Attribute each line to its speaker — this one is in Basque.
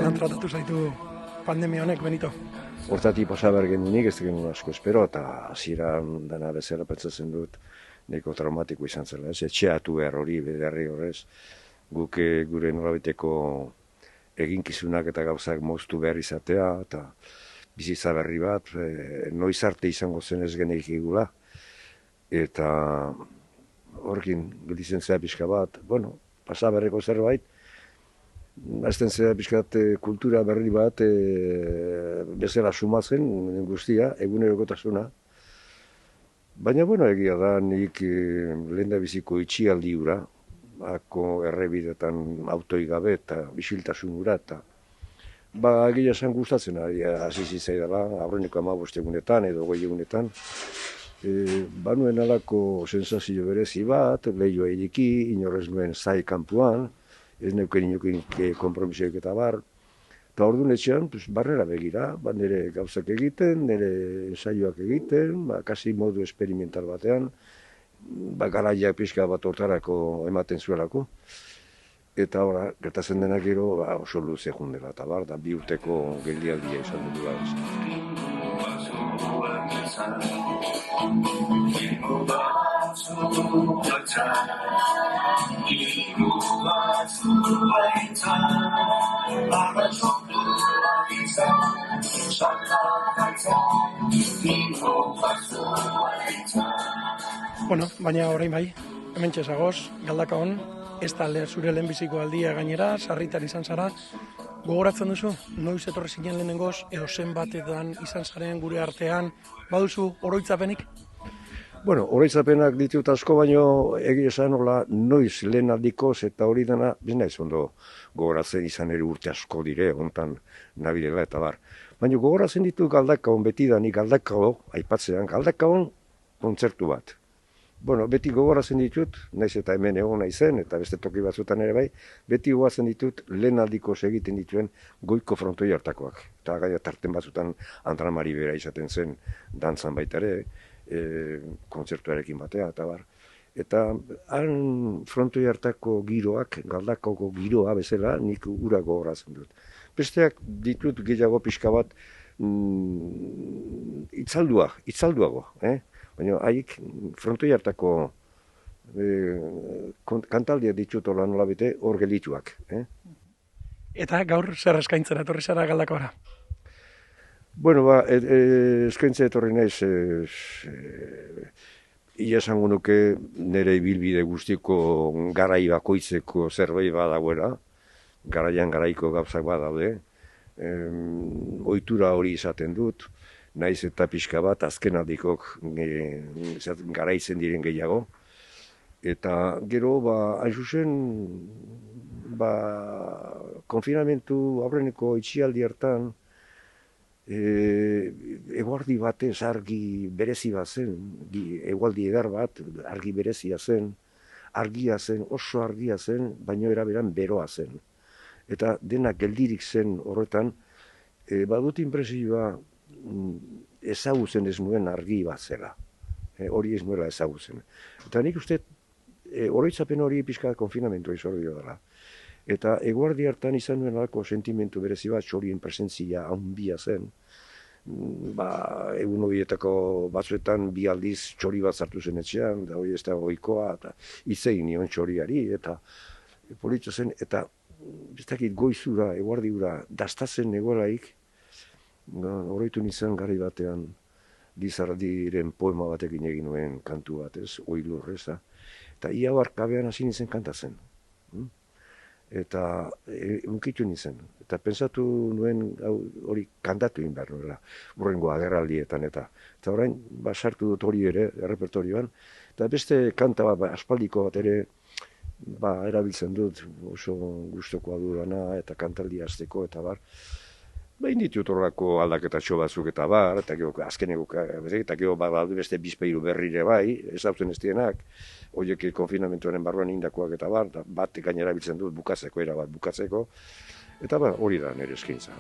Speaker 1: zelan tratatu zaitu pandemia honek, Benito?
Speaker 2: Hortatik pasa behar genunik ez genuen asko espero, eta hasieran dena bezala pentsatzen dut nahiko traumatiko izan zela, ez? Etxeatu behar hori, bedarri horrez, guk gure nolabiteko eginkizunak eta gauzak moztu behar izatea, eta bizitza berri bat, noiz arte izango zen ez geneik igula, eta horrekin gelditzen zera pixka bat, bueno, pasa berreko zerbait, azten zera pixkat kultura berri bat bezala sumatzen guztia, egunerokotasuna. Baina, bueno, egia da, nik lehendabiziko itxialdi hura, ako errebidetan autoi gabe eta bisiltasun hura, eta egia esan gustatzen hasi zitzaidala, aurreneko 15 egunetan edo 20 egunetan. Banuen alako sensazio berezi bat, lehioa iriki, inorrez nuen zai kanpuan, ez neuken inokin kompromisoek eta bar. Eta orduan etxean, barrera begira, nire gauzak egiten, nire ensaioak egiten, kasi modu esperimental batean, garaiak pixka bat hortarako ematen zuelako. Eta ora, gertatzen denak gero oso luze jundela, eta bar, da 2 urteko geldialdia izan dugu
Speaker 1: Bueno, baina orain bai, hemen txezagoz, Galdakaon, ez da zure lehenbiziko aldia gainera, sarritan izan zara. Gogoratzen duzu, noiz etorri zinen lehenengoz, edo zenbatetan izan zaren gure artean, baduzu oroitzapenik?
Speaker 2: Bueno, oroitzapenak ditut asko, baino egia esan hola noiz lehen aldikoz eta hori dena, ez naiz ondo gogoratzen izan ere urte asko dire, hontan nabilela eta bar. Baina gogoratzen ditut Galdakaon betidanik, Galdakaon, aipatzean, Galdakaon kontzertu bat. Bueno, beti gogoratzen ditut, naiz eta hemen egon naizen, eta beste toki batzutan ere bai, beti gogoratzen ditut lehen aldikoz egiten dituen goiko frontoi hartakoak. Eta gaia tarten batzutan Antramari bera izaten zen dantzan baita ere, kontzertuarekin batea, eta bar. Eta han frontoi hartako giroak, Galdakaoko giroa bezala, nik ura gogoratzen dut. Besteak ditut gehiago pixka bat itzalduago, baina haik frontoi hartako kantaldia ditut hola nolabete hor gelituak.
Speaker 1: Eta gaur zer eskaintzera etorri zara Galdakaora?
Speaker 2: Bueno, eskaintza etorri naiz, ia esango nuke nire ibilbide guztiko garai bakoitzeko zerbait badagoela, garaian garaiko gauzak badaude, ohitura hori izaten dut, naiz eta pixka bat azken aldikok garaitzen diren gehiago. Eta gero, hain zuzen, konfinamentu aurreneko itxialdi hartan, egualdi batez argi berezi bat zen, egualdi edar bat, argi berezia zen, argia zen, oso argia zen, baina eraberan beroa zen. Eta denak geldirik zen horretan, badut inpresioa ezagutzen ez nuen argi bat zela. Hori ez nuela ezagutzen. Eta nik uste, oroitzapen hori pixka konfinamentu izordio dela. Eta eguardi hartan izan nuen alako sentimentu berezi bat, txorien presentzia handia zen. Egun horietako batzuetan 2 aldiz txori bat zartu zen etxean, da hori ez da goikoa, eta itzegin nion txoriari, eta politxo zen, eta ez dakit goizura, eguardiura, dastatzen egoelaik, oroitu nintzen gari batean, Lizardiren poema batekin egin nuen kantu bat, ez, oilur, ez da. Eta ia barkabean hasi nintzen kantatzen. Eta unkitu nintzen. Eta pensatu nuen hori kantatu egin behar nuela, hurrengo agerraldietan eta. Eta orain, sartu dut hori ere, errepertorioan. Eta beste kanta bat, aspaldiko bat ere, erabiltzen dut, oso gustokoa dudana eta kantaldi hasteko eta bar. Bain ditut horrelako aldaketatxo batzuk eta bar, eta gero azkeneko, eta gero beste bizpeiru berrire bai, ez hautzen ez dienak, horiek konfinamentuaren barruan indakoak eta bar, bat gainera biltzen dut bukatzeko, erabat bukatzeko, eta hori da nire eskaintza.